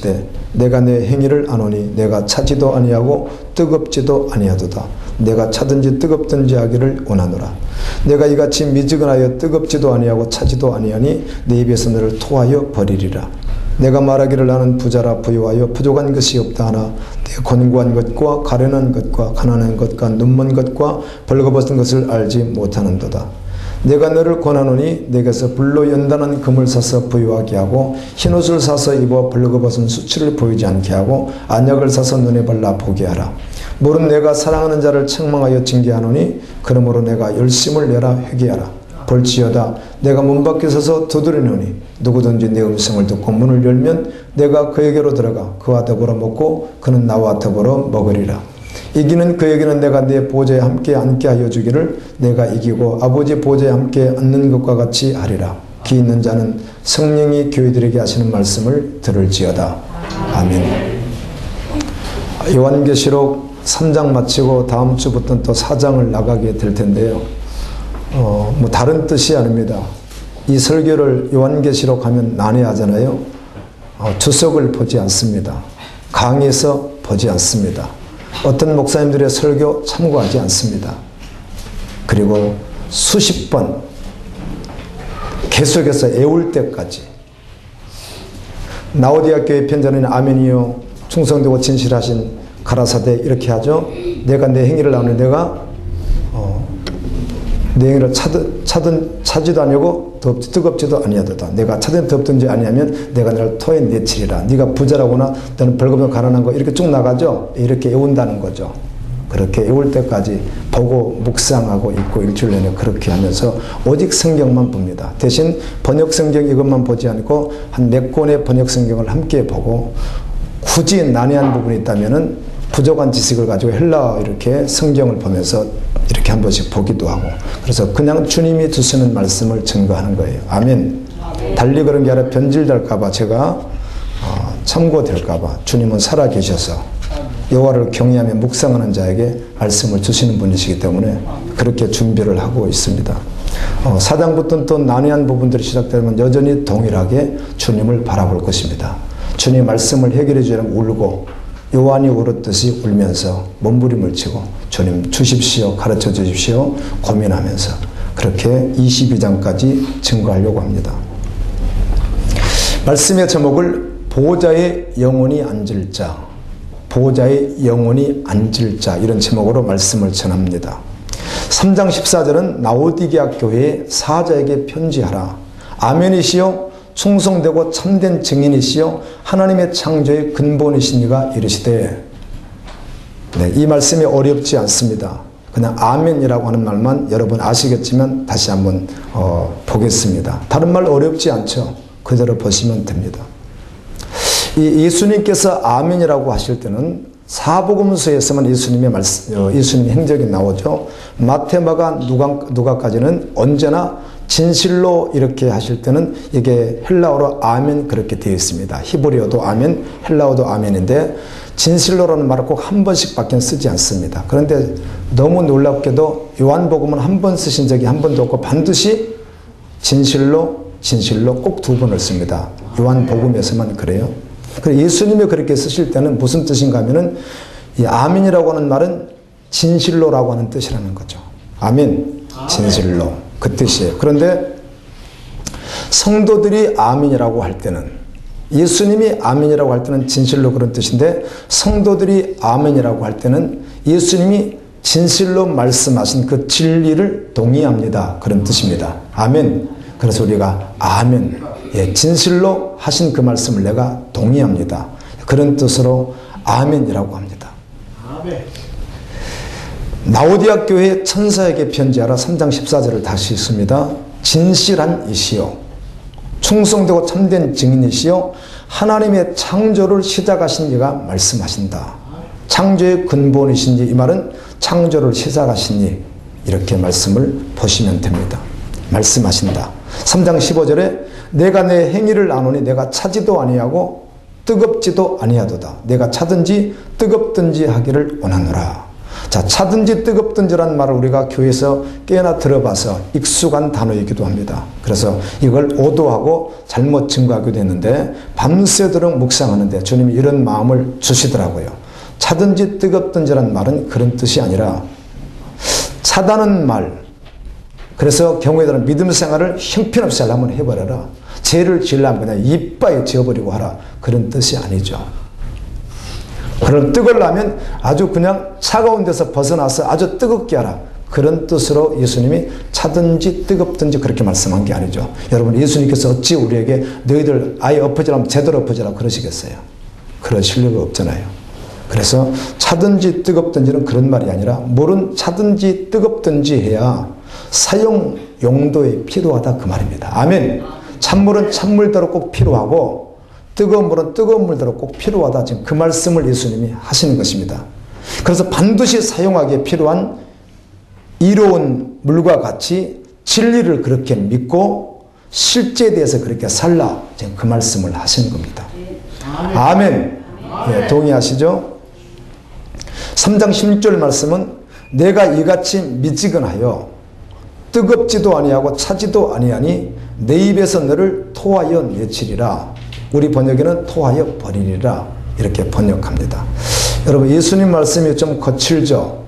이르시되 내가 내 행위를 아노니 내가 차지도 아니하고 뜨겁지도 아니하도다. 내가 차든지 뜨겁든지 하기를 원하노라. 내가 이같이 미지근하여 뜨겁지도 아니하고 차지도 아니하니 내 입에서 너를 토하여 버리리라. 내가 말하기를 나는 부자라 부유하여 부족한 것이 없다 하나 내 권고한 것과 가련한 것과 가난한 것과 눈먼 것과 벌거벗은 것을 알지 못하는도다. 내가 너를 권하노니 내게서 불로 연단한 금을 사서 부유하게 하고 흰옷을 사서 입어 벌거벗은 수치를 보이지 않게 하고 안약을 사서 눈에 발라 보게 하라. 모른 내가 사랑하는 자를 책망하여 징계하노니 그러므로 내가 열심을 내라 회개하라. 볼지어다 내가 문 밖에 서서 두드리노니 누구든지 내 음성을 듣고 문을 열면 내가 그에게로 들어가 그와 더불어 먹고 그는 나와 더불어 먹으리라. 이기는 그에게는 내가 내 보좌에 함께 앉게 하여 주기를 내가 이기고 아버지 보좌에 함께 앉는 것과 같이 하리라. 귀 있는 자는 성령이 교회들에게 하시는 말씀을 들을지어다. 아멘. 요한계시록 3장 마치고 다음 주부터는 또 4장을 나가게 될 텐데요. 뭐 다른 뜻이 아닙니다. 이 설교를 요한계시록 하면 난해하잖아요. 주석을 보지 않습니다. 강의에서 보지 않습니다. 어떤 목사님들의 설교 참고하지 않습니다. 그리고 수십 번 계속해서 애울 때까지 라오디아 교회 편지는 아멘이요 충성되고 진실하신 가라사대 이렇게 하죠. 내가 내 행위를 아는 내가 내 행위를 차지도 아니고 뜨겁지도 아니하도다. 내가 차든 덥든지 아니하면 내가 너를 토에 내치리라. 네가 부자라거나 너는 벌거벗고 가난한 거 이렇게 쭉 나가죠. 이렇게 애운다는 거죠. 그렇게 애울 때까지 보고 묵상하고 읽고 일주일 내내 그렇게 하면서 오직 성경만 봅니다. 대신 번역 성경 이것만 보지 않고 한 몇 권의 번역 성경을 함께 보고 굳이 난해한 부분이 있다면은 부족한 지식을 가지고 헬라어 이렇게 성경을 보면서 이렇게 한 번씩 보기도 하고 그래서 그냥 주님이 주시는 말씀을 증거하는 거예요. 아멘. 달리 그런 게 아니라 변질될까봐 제가 참고될까봐 주님은 살아계셔서 여호와를 경외하며 묵상하는 자에게 말씀을 주시는 분이시기 때문에 그렇게 준비를 하고 있습니다. 4장부터는 또 난해한 부분들이 시작되면 여전히 동일하게 주님을 바라볼 것입니다. 주님 말씀을 해결해 주려면 울고 요한이 울었듯이 울면서 몸부림을 치고 주님 주십시오 가르쳐 주십시오 고민하면서 그렇게 22장까지 증거하려고 합니다. 말씀의 제목을 보호자의 영혼이 앉을 자 보호자의 영혼이 앉을 자 이런 제목으로 말씀을 전합니다. 3장 14절은 라오디게아 교회의 사자에게 편지하라. 아멘이시요 충성되고 참된 증인이시요 하나님의 창조의 근본이신 이가 이르시되 이 말씀이 어렵지 않습니다. 그냥 아멘이라고 하는 말만 여러분 아시겠지만 다시 한번 보겠습니다. 다른 말 어렵지 않죠. 그대로 보시면 됩니다. 예수님께서 아멘이라고 하실 때는 사복음서에서만 예수님의 행적이 나오죠. 마태, 마가, 누가까지는 언제나 진실로 이렇게 하실 때는 이게 헬라어로 아멘 그렇게 되어 있습니다. 히브리어도 아멘, 헬라어도 아멘인데 진실로라는 말을 꼭 한 번씩밖에 쓰지 않습니다. 그런데 너무 놀랍게도 요한복음은 한 번 쓰신 적이 한 번도 없고 반드시 진실로 꼭 두 번을 씁니다. 요한복음에서만 그래요. 그래서 예수님이 그렇게 쓰실 때는 무슨 뜻인가 하면은 이 아멘이라고 하는 말은 진실로라고 하는 뜻이라는 거죠. 아멘, 진실로. 그 뜻이에요. 그런데 성도들이 아멘이라고 할 때는 예수님이 아멘이라고 할 때는 진실로 그런 뜻인데 성도들이 아멘이라고 할 때는 예수님이 진실로 말씀하신 그 진리를 동의합니다. 그런 뜻입니다. 아멘. 그래서 우리가 아멘. 진실로 하신 그 말씀을 내가 동의합니다. 그런 뜻으로 아멘이라고 합니다. 아멘. 라오디아 교회 천사에게 편지하라 3장 14절을 다시 읽습니다. 진실한 이시요 충성되고 참된 증인이시요 하나님의 창조를 시작하신 이가 말씀하신다. 창조의 근본이신 이 말은 창조를 시작하신 이 이렇게 말씀을 보시면 됩니다. 말씀하신다. 3장 15절에 내가 내 행위를 아노니 내가 차지도 아니하고 뜨겁지도 아니하도다. 내가 차든지 뜨겁든지 하기를 원하노라. 자, 차든지 뜨겁든지라는 말을 우리가 교회에서 꽤나 들어봐서 익숙한 단어이기도 합니다. 그래서 이걸 오도하고 잘못 증거하기도 했는데 밤새도록 묵상하는데 주님이 이런 마음을 주시더라고요. 차든지 뜨겁든지라는 말은 그런 뜻이 아니라 차다는 말, 그래서 경우에 따른 믿음 생활을 형편없이 하려면 해버려라. 죄를 지으려면 그냥 이빠이 지어버리고 하라. 그런 뜻이 아니죠. 그걸 뜨거우려면 아주 그냥 차가운 데서 벗어나서 아주 뜨겁게 하라. 그런 뜻으로 예수님이 차든지 뜨겁든지 그렇게 말씀한 게 아니죠. 여러분, 예수님께서 어찌 우리에게 너희들 아예 엎어지라면 제대로 엎어지라 그러시겠어요? 그러실 리가 없잖아요. 그래서 차든지 뜨겁든지는 그런 말이 아니라 물은 차든지 뜨겁든지 해야 사용 용도에 필요하다 그 말입니다. 아멘. 찬물은 찬물대로 꼭 필요하고 뜨거운 물은 뜨거운 물대로 꼭 필요하다. 지금 그 말씀을 예수님이 하시는 것입니다. 그래서 반드시 사용하기에 필요한 이로운 물과 같이 진리를 그렇게 믿고 실제에 대해서 그렇게 살라. 지금 그 말씀을 하시는 겁니다. 아멘. 네, 동의하시죠? 3장 16절 말씀은 내가 이같이 미지근하여 뜨겁지도 아니하고 차지도 아니하니 내 입에서 너를 토하여 내치리라. 우리 번역에는 토하여 버리리라 이렇게 번역합니다. 여러분, 예수님 말씀이 좀 거칠죠?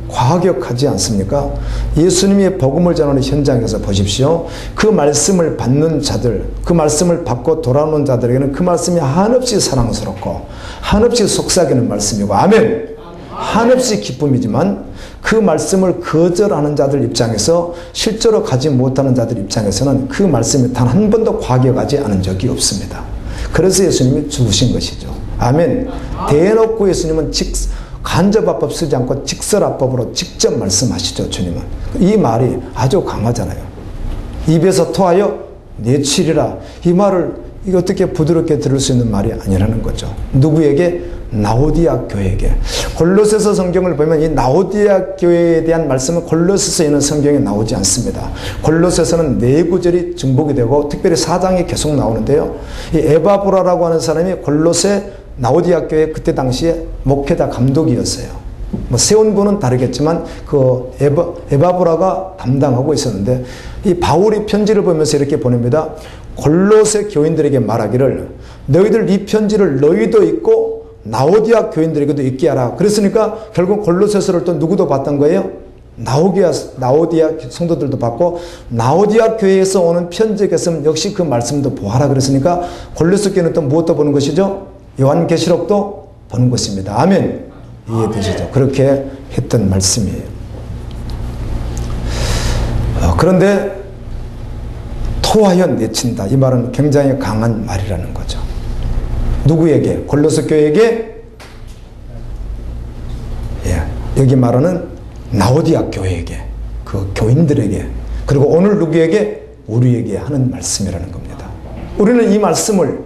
과격하지 않습니까? 예수님이 복음을 전하는 현장에서 보십시오. 그 말씀을 받는 자들, 그 말씀을 받고 돌아오는 자들에게는 그 말씀이 한없이 사랑스럽고 한없이 속삭이는 말씀이고 아멘! 한없이 기쁨이지만 그 말씀을 거절하는 자들 입장에서 실제로 가지 못하는 자들 입장에서는 그 말씀이 단 한 번도 과격하지 않은 적이 없습니다. 그래서 예수님이 죽으신 것이죠. 아멘. 대놓고 예수님은 간접화법 쓰지 않고 직설화법으로 직접 말씀하시죠. 주님은. 이 말이 아주 강하잖아요. 입에서 토하여 내치리라. 이 말을 이게 어떻게 부드럽게 들을 수 있는 말이 아니라는 거죠. 누구에게? 라오디아 교회에게. 골로새서 성경을 보면 이 라오디아 교회에 대한 말씀은 골로새서에 있는 성경에 나오지 않습니다. 골로새서는 4구절이 중복이 되고 특별히 4장이 계속 나오는데요. 이 에바브라라고 하는 사람이 골로새 라오디아 교회 그때 당시에 목회자 감독이었어요. 뭐 세운 분은 다르겠지만 그 에바브라가 담당하고 있었는데 이 바울이 편지를 보면서 이렇게 보냅니다. 골로새 교인들에게 말하기를 너희들 이 편지를 너희도 읽고 라오디아 교인들에게도 읽게 하라. 그랬으니까 결국 골로새서를 또 누구도 봤던 거예요? 라오디아 성도들도 봤고 라오디아 교회에서 오는 편지에서 역시 그 말씀도 보아라. 그랬으니까 골로새 교회는 또 무엇도 보는 것이죠? 요한계시록도 보는 것입니다. 아멘. 이해되시죠? 그렇게 했던 말씀이에요. 그런데 토하여 내친다. 이 말은 굉장히 강한 말이라는 거죠. 누구에게? 골로새 교회에게? 예, 여기 말하는 라오디아 교회에게, 그 교인들에게, 그리고 오늘 누구에게? 우리에게 하는 말씀이라는 겁니다. 우리는 이 말씀을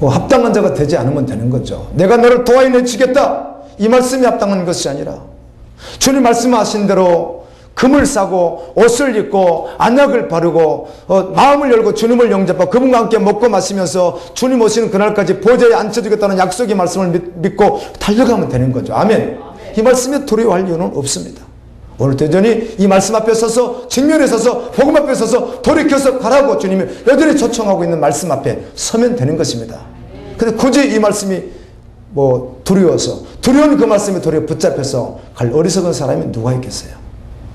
합당한 자가 되지 않으면 되는 거죠. 내가 너를 토하여 내치겠다. 이 말씀이 합당한 것이 아니라 주님 말씀하신 대로 금을 싸고 옷을 입고 안약을 바르고 마음을 열고 주님을 영접하고 그분과 함께 먹고 마시면서 주님 오시는 그날까지 보좌에 앉혀주겠다는 약속의 말씀을 믿고 달려가면 되는 거죠. 아멘. 이 말씀에 두려워할 이유는 없습니다. 오늘도 여전히 이 말씀 앞에 서서 직면에 서서 복음 앞에 서서 돌이켜서 가라고 주님이 여전히 초청하고 있는 말씀 앞에 서면 되는 것입니다. 근데 굳이 이 말씀이 두려워서 두려운 그 말씀에 도리어 붙잡혀서 갈 어리석은 사람이 누가 있겠어요?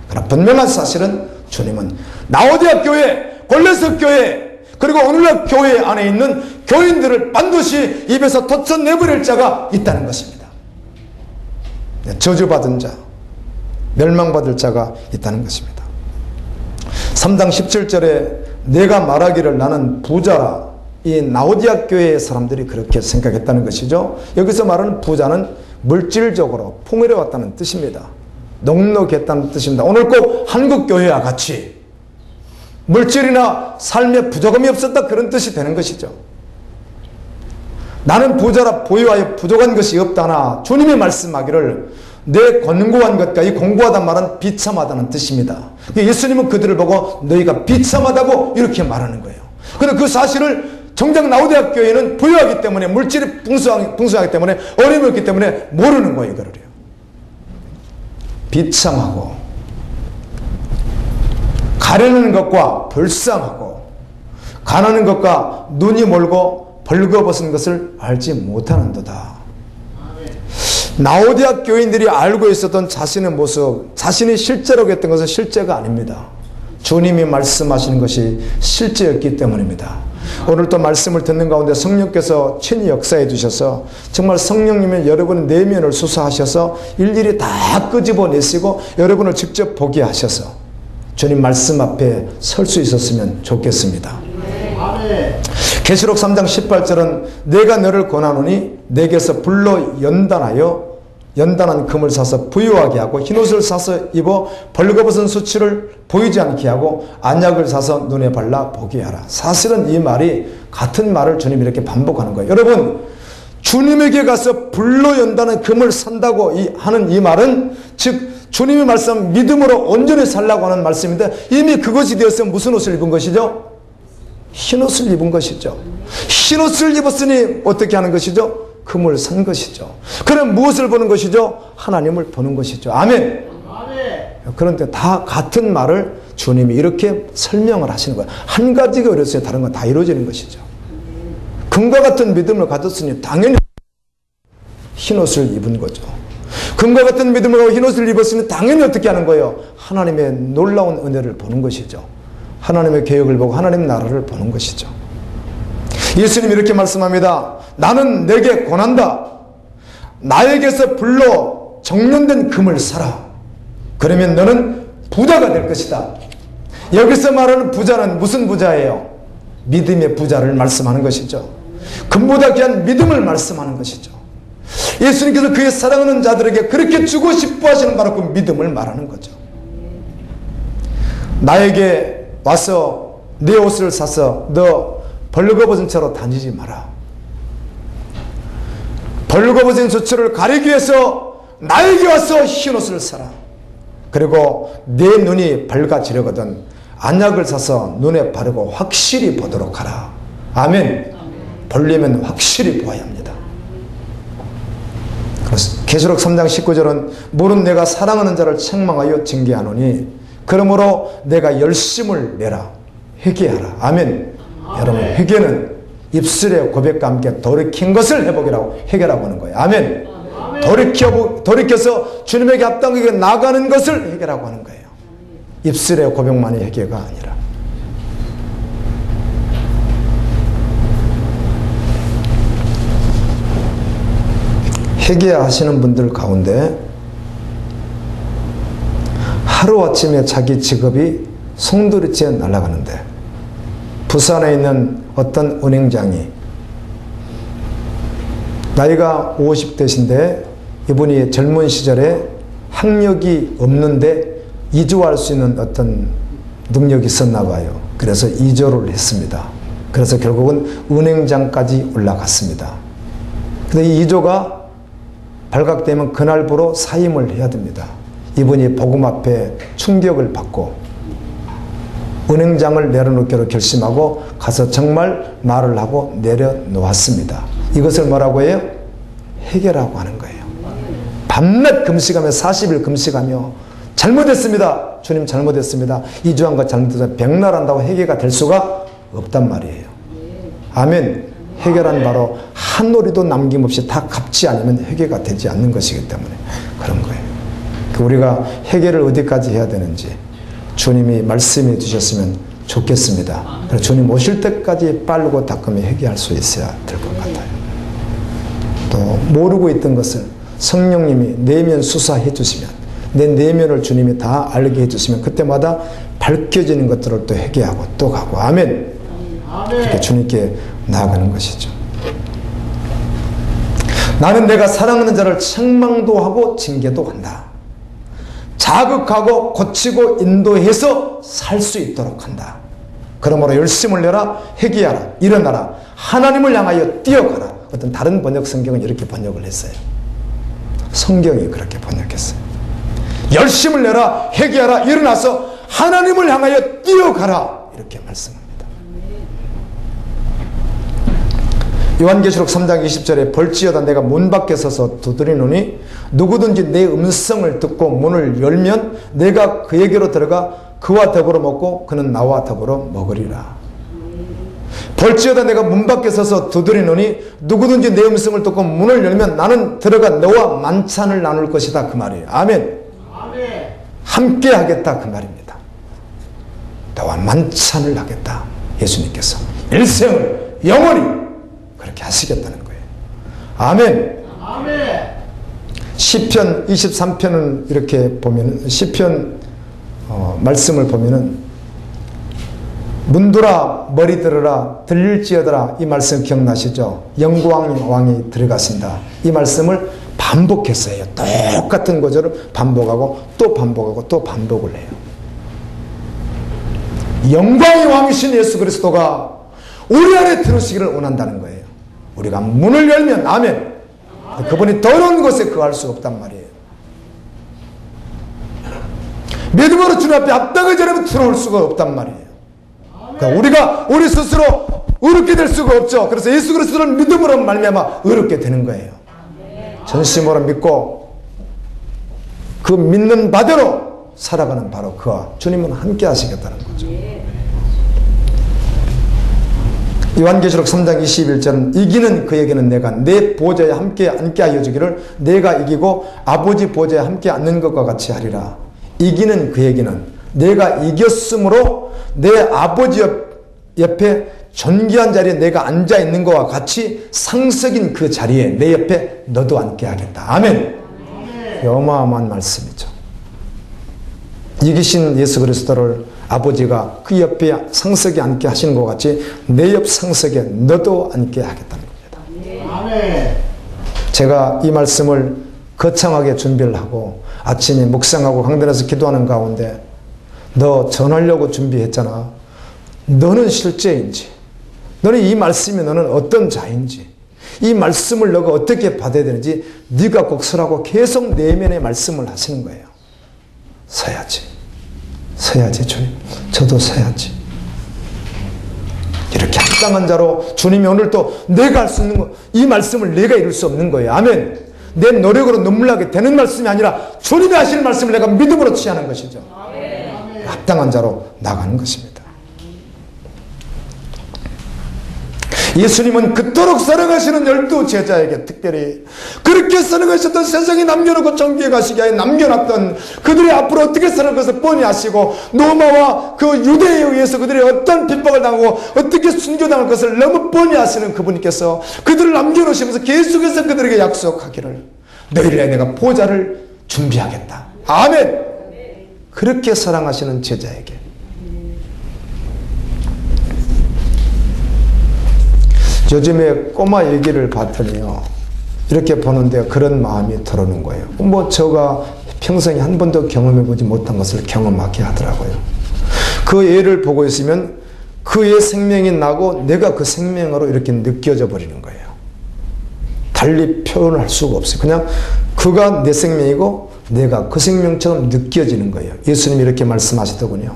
그러나 분명한 사실은 주님은 라오디아 교회, 골로새 교회, 그리고 오늘날 교회 안에 있는 교인들을 반드시 입에서 터쳐내버릴 자가 있다는 것입니다. 저주받은 자, 멸망받을 자가 있다는 것입니다. 3장 17절에 내가 말하기를 나는 부자라. 이 라오디아 교회의 사람들이 그렇게 생각했다는 것이죠. 여기서 말하는 부자는 물질적으로 풍요로웠다는 뜻입니다. 넉넉했다는 뜻입니다. 오늘 꼭 한국교회와 같이 물질이나 삶에 부족함이 없었다 그런 뜻이 되는 것이죠. 나는 부자라 보유하여 부족한 것이 없다나 주님이 말씀하기를 내 권고한 것과 이 공고하단 말은 비참하다는 뜻입니다. 예수님은 그들을 보고 너희가 비참하다고 이렇게 말하는 거예요. 그런데 그 사실을 정작 라오디아 교회는 부유하기 때문에 물질이 풍성하기 때문에 어려움이 있기 때문에 모르는 거예요. 이거를요. 비참하고 가려는 것과 불쌍하고 가난한 것과 눈이 멀고 벌거벗은 것을 알지 못하는도다. 라오디아 교인들이 알고 있었던 자신의 모습, 자신이 실제라고 했던 것은 실제가 아닙니다. 주님이 말씀하시는 것이 실제였기 때문입니다. 오늘 또 말씀을 듣는 가운데 성령께서 친히 역사해 주셔서 정말 성령님이 여러분의 내면을 수사하셔서 일일이 다 끄집어내시고 여러분을 직접 보게 하셔서 주님 말씀 앞에 설 수 있었으면 좋겠습니다. 계시록 3장 18절은 내가 너를 권하노니 내게서 불로 연단한 금을 사서 부유하게 하고 흰옷을 사서 입어 벌거벗은 수치를 보이지 않게 하고 안약을 사서 눈에 발라 보게 하라. 사실은 이 말이 같은 말을 주님이 이렇게 반복하는 거예요. 여러분, 주님에게 가서 불로 연단한 금을 산다고 하는 이 말은 즉 주님이 말씀한 믿음으로 온전히 살라고 하는 말씀인데 이미 그것이 되었으면 무슨 옷을 입은 것이죠? 흰옷을 입은 것이죠. 흰옷을 입었으니 어떻게 하는 것이죠? 금을 산 것이죠. 그럼 무엇을 보는 것이죠? 하나님을 보는 것이죠. 아멘. 그런데 다 같은 말을 주님이 이렇게 설명을 하시는 거예요. 한 가지가 어렸어요. 다른 건 다 이루어지는 것이죠. 금과 같은 믿음을 가졌으니 당연히 흰옷을 입은 거죠. 금과 같은 믿음을 가지고 흰옷을 입었으면 당연히 어떻게 하는 거예요? 하나님의 놀라운 은혜를 보는 것이죠. 하나님의 계획을 보고 하나님의 나라를 보는 것이죠. 예수님이 이렇게 말씀합니다. 나는 내게 권한다. 나에게서 불로 정련된 금을 사라. 그러면 너는 부자가 될 것이다. 여기서 말하는 부자는 무슨 부자예요? 믿음의 부자를 말씀하는 것이죠. 금보다 귀한 믿음을 말씀하는 것이죠. 예수님께서 그의 사랑하는 자들에게 그렇게 주고 싶어 하시는 바로 그 믿음을 말하는 거죠. 나에게 와서 내 옷을 사서 너 벌거벗은 채로 다니지 마라. 벌거벗은 수치를 가리기 위해서 나에게 와서 흰옷을 사라. 그리고 내 눈이 밝아지려거든 안약을 사서 눈에 바르고 확실히 보도록 하라. 아멘. 보려면 확실히 보아야 합니다. 그래서 계시록 3장 19절은 물은 내가 사랑하는 자를 책망하여 징계하노니 그러므로 내가 열심을 내라. 회개하라. 아멘. 여러분, 회개는 입술의 고백과 함께 돌이킨 것을 회복이라고 회개라고 하는 거예요. 아멘. 돌이켜서 주님에게 합당하게 나가는 것을 회개라고 하는 거예요. 입술의 고백만이 회개가 아니라. 회개하시는 분들 가운데 하루아침에 자기 직업이 송두리째 날아가는데 부산에 있는 어떤 은행장이 나이가 50대신데 이분이 젊은 시절에 학력이 없는데 이조할 수 있는 어떤 능력이 있었나 봐요. 그래서 이조를 했습니다. 그래서 결국은 은행장까지 올라갔습니다. 근데 이 이조가 발각되면 그날부로 사임을 해야 됩니다. 이분이 복음 앞에 충격을 받고 은행장을 내려놓기로 결심하고 가서 정말 말을 하고 내려놓았습니다. 이것을 뭐라고 해요? 회개라고 하는 거예요. 밤낮 금식하며 40일 금식하며 잘못했습니다. 주님 잘못했습니다. 이주한 것 잘못해서 백날한다고 회개가 될 수가 없단 말이에요. 아멘. 회개란 바로 한 놀이도 남김없이 다 갚지 않으면 회개가 되지 않는 것이기 때문에 그런 거예요. 우리가 회개를 어디까지 해야 되는지 주님이 말씀해 주셨으면 좋겠습니다. 그래서 주님 오실 때까지 빠르고 닦으며 회개할 수 있어야 될 것 같아요. 또 모르고 있던 것을 성령님이 내면 수사해 주시면 내 내면을 주님이 다 알게 해 주시면 그때마다 밝혀지는 것들을 또 회개하고 또 가고 아멘. 이렇게 주님께 나아가는 것이죠. 나는 내가 사랑하는 자를 책망도 하고 징계도 한다. 자극하고 고치고 인도해서 살 수 있도록 한다. 그러므로 열심을 내라. 회개하라. 일어나라. 하나님을 향하여 뛰어가라. 어떤 다른 번역 성경은 이렇게 번역을 했어요. 성경이 그렇게 번역했어요. 열심을 내라. 회개하라. 일어나서 하나님을 향하여 뛰어가라. 이렇게 말씀합니다. 요한계시록 3장 20절에 볼지어다 내가 문 밖에 서서 두드리노니 누구든지 내 음성을 듣고 문을 열면 내가 그에게로 들어가 그와 더불어 먹고 그는 나와 더불어 먹으리라. 볼지어다 내가 문 밖에 서서 두드리노니 누구든지 내 음성을 듣고 문을 열면 나는 들어가 너와 만찬을 나눌 것이다 그 말이에요. 아멘. 함께 하겠다 그 말입니다. 너와 만찬을 하겠다. 예수님께서 일생을 영원히 그렇게 하시겠다는 거예요. 아멘. 시편 23편은 이렇게 보면은 시편 말씀을 보면은 문들아 머리 들으라 들릴지어다라 이 말씀 기억나시죠? 영광 왕이 들어가신다. 이 말씀을 반복했어요. 똑같은 구절을 반복하고 또 반복하고 또 반복을 해요. 영광의 왕이신 예수 그리스도가 우리 안에 들어오시기를 원한다는 거예요. 우리가 문을 열면 아멘. 그분이 더러운 곳에 거할 수 없단 말이에요. 믿음으로 주님 앞에 앞당하지 않으면 들어올 수가 없단 말이에요. 그러니까 우리가 우리 스스로 의롭게 될 수가 없죠. 그래서 예수 그리스도를 믿음으로 말미암아 의롭게 되는 거예요. 전심으로 믿고 그 믿는 바대로 살아가는 바로 그와 주님은 함께 하시겠다는 거죠. 요한계시록 3장 21절은 이기는 그에게는 내가 내 보좌에 함께 앉게 하여 주기를 내가 이기고 아버지 보좌에 함께 앉는 것과 같이 하리라. 이기는 그에게는 내가 이겼으므로 내 아버지 옆에 존귀한 자리에 내가 앉아 있는 것과 같이 상석인 그 자리에 내 옆에 너도 앉게 하겠다. 아멘. 어마어마한 말씀이죠. 이기신 예수 그리스도를 아버지가 그 옆에 상석에 앉게 하시는 것 같이 내 옆 상석에 너도 앉게 하겠다는 겁니다. 아멘. 제가 이 말씀을 거창하게 준비를 하고 아침에 묵상하고 강단에서 기도하는 가운데 너 전하려고 준비했잖아. 너는 실제인지, 너는 이 말씀이 너는 어떤 자인지, 이 말씀을 너가 어떻게 받아야 되는지 네가 꼭 서라고 계속 내면의 말씀을 하시는 거예요. 서야지. 서야지 주님. 저도 서야지. 이렇게 합당한 자로 주님이 오늘 또 내가 할 수 있는 거, 이 말씀을 내가 이룰 수 없는 거예요. 아멘. 내 노력으로 눈물 나게 되는 말씀이 아니라 주님이 하시는 말씀을 내가 믿음으로 취하는 것이죠. 아멘. 합당한 자로 나가는 것입니다. 예수님은 그토록 사랑하시는 12 제자에게 특별히 그렇게 사랑하셨던 세상에 남겨놓고 정기에 가시게 하여 남겨놨던 그들이 앞으로 어떻게 살아갈 것을 뻔히 아시고 로마와 그 유대에 의해서 그들이 어떤 핍박을 당하고 어떻게 순교당할 것을 너무 뻔히 아시는 그분께서 그들을 남겨놓으시면서 계속해서 그들에게 약속하기를 너희를 위해 내가 보좌를 준비하겠다. 아멘. 그렇게 사랑하시는 제자에게 요즘에 꼬마 얘기를 봤더니요 이렇게 보는데 그런 마음이 들어오는 거예요. 뭐 저가 평생에 한 번도 경험해보지 못한 것을 경험하게 하더라고요. 그 애를 보고 있으면 그 애 생명이 나고 내가 그 생명으로 이렇게 느껴져 버리는 거예요. 달리 표현을 할 수가 없어요. 그냥 그가 내 생명이고 내가 그 생명처럼 느껴지는 거예요. 예수님이 이렇게 말씀하시더군요.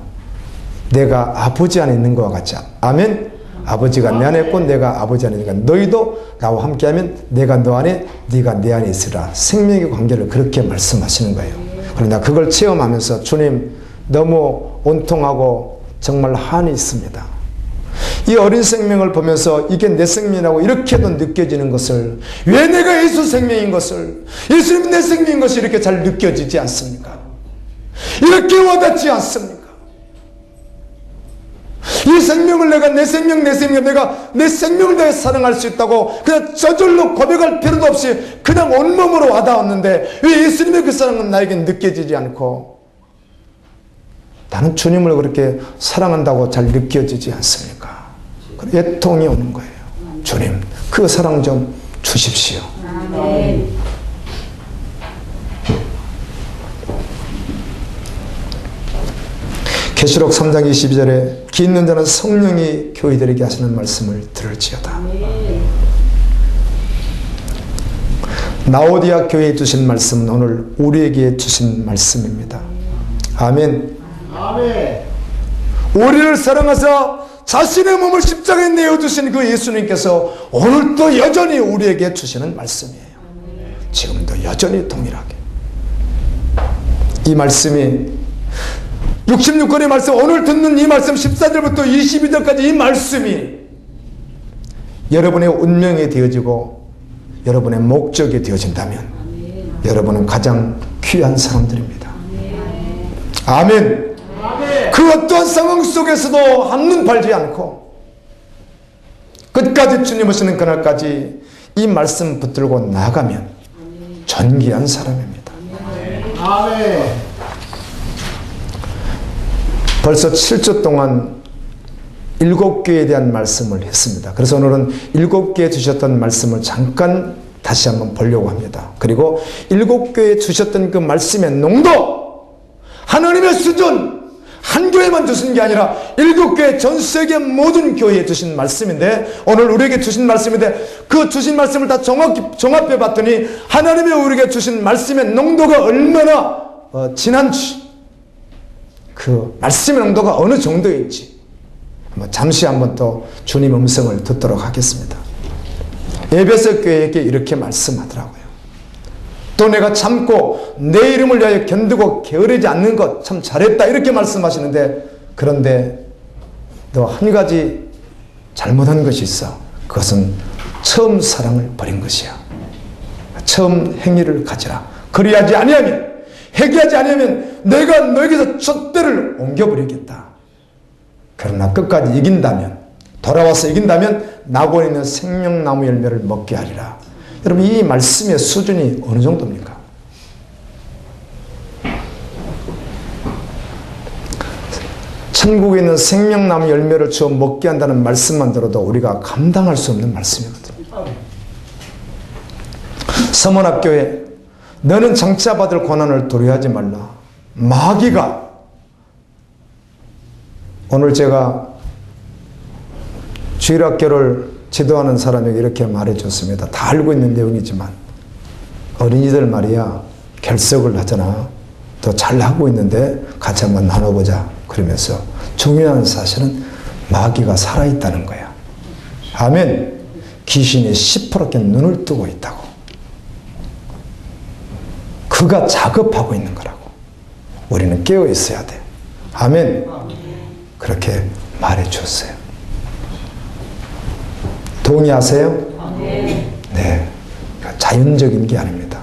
내가 아버지 안에 있는 것과 같이. 아멘. 아버지가 내 안에 있고 내가 아버지 안에 있으니까 너희도 나와 함께하면 내가 너 안에 네가 내 안에 있으라. 생명의 관계를 그렇게 말씀하시는 거예요. 그러나 그걸 체험하면서 주님 너무 온통하고 정말 한이 있습니다. 이 어린 생명을 보면서 이게 내 생명이라고 이렇게도 느껴지는 것을 왜 내가 예수 생명인 것을 예수님 내 생명인 것이 이렇게 잘 느껴지지 않습니까? 이렇게 와닿지 않습니까? 이 생명을 내가 내 생명 내가 내 생명을 내가 사랑할 수 있다고 그냥 저절로 고백할 필요도 없이 그냥 온몸으로 와닿았는데 왜 예수님의 그 사랑은 나에게 느껴지지 않고 나는 주님을 그렇게 사랑한다고 잘 느껴지지 않습니까? 애통이 오는 거예요. 주님 그 사랑 좀 주십시오. 아멘. 계시록 3장 22절에 귀 있는 자는 성령이 교회들에게 하시는 말씀을 들을지어다. 라오디아 교회에 주신 말씀은 오늘 우리에게 주신 말씀입니다. 아멘. 아멘. 우리를 사랑하사 자신의 몸을 십자가에 내어주신 그 예수님께서 오늘도 여전히 우리에게 주시는 말씀이에요. 지금도 여전히 동일하게 이 말씀이 66권의 말씀, 오늘 듣는 이 말씀 14절부터 22절까지 이 말씀이 여러분의 운명이 되어지고 여러분의 목적이 되어진다면 여러분은 가장 귀한 사람들입니다. 아멘. 그 어떠한 상황 속에서도 한눈 팔지 않고 끝까지 주님 오시는 그날까지 이 말씀 붙들고 나가면 존귀한 사람입니다. 아멘. 벌써 7주 동안 7교회에 대한 말씀을 했습니다. 그래서 오늘은 7교회에 주셨던 말씀을 잠깐 다시 한번 보려고 합니다. 그리고 7교회에 주셨던 그 말씀의 농도, 하나님의 수준, 한 교회만 주신 게 아니라 7교회 전 세계 모든 교회에 주신 말씀인데, 오늘 우리에게 주신 말씀인데 그 주신 말씀을 다 종합해 봤더니 하나님이 우리에게 주신 말씀의 농도가 얼마나 진한지, 그 말씀의 농도가 어느 정도인지 잠시 한번 또 주님 음성을 듣도록 하겠습니다. 에베소 교회에게 이렇게 말씀하더라고요. 또 내가 참고 내 이름을 위하여 견디고 게으르지 않는 것 참 잘했다 이렇게 말씀하시는데, 그런데 너 한 가지 잘못한 것이 있어. 그것은 처음 사랑을 버린 것이야. 처음 행위를 가지라. 그리하지 아니하면, 회개하지 아니하면 내가 너에게서 촛대를 옮겨버리겠다. 그러나 끝까지 이긴다면, 돌아와서 이긴다면 나고 있는 생명나무 열매를 먹게 하리라. 여러분, 이 말씀의 수준이 어느 정도입니까? 천국에 있는 생명나무 열매를 주어 먹게 한다는 말씀만 들어도 우리가 감당할 수 없는 말씀이거든요. 서문학교에 너는 장차 받을 고난을 두려워하지 말라. 마귀가, 오늘 제가 주일학교를 지도하는 사람에게 이렇게 말해줬습니다. 다 알고 있는 내용이지만, 어린이들 말이야 결석을 하잖아. 더 잘하고 있는데 같이 한번 나눠보자 그러면서 중요한 사실은 마귀가 살아있다는 거야. 아멘. 귀신이 시퍼렇게 눈을 뜨고 있다고. 그가 작업하고 있는 거라고. 우리는 깨어 있어야 돼. 아멘. 그렇게 말해줬어요. 동의하세요? 네. 자연적인 게 아닙니다.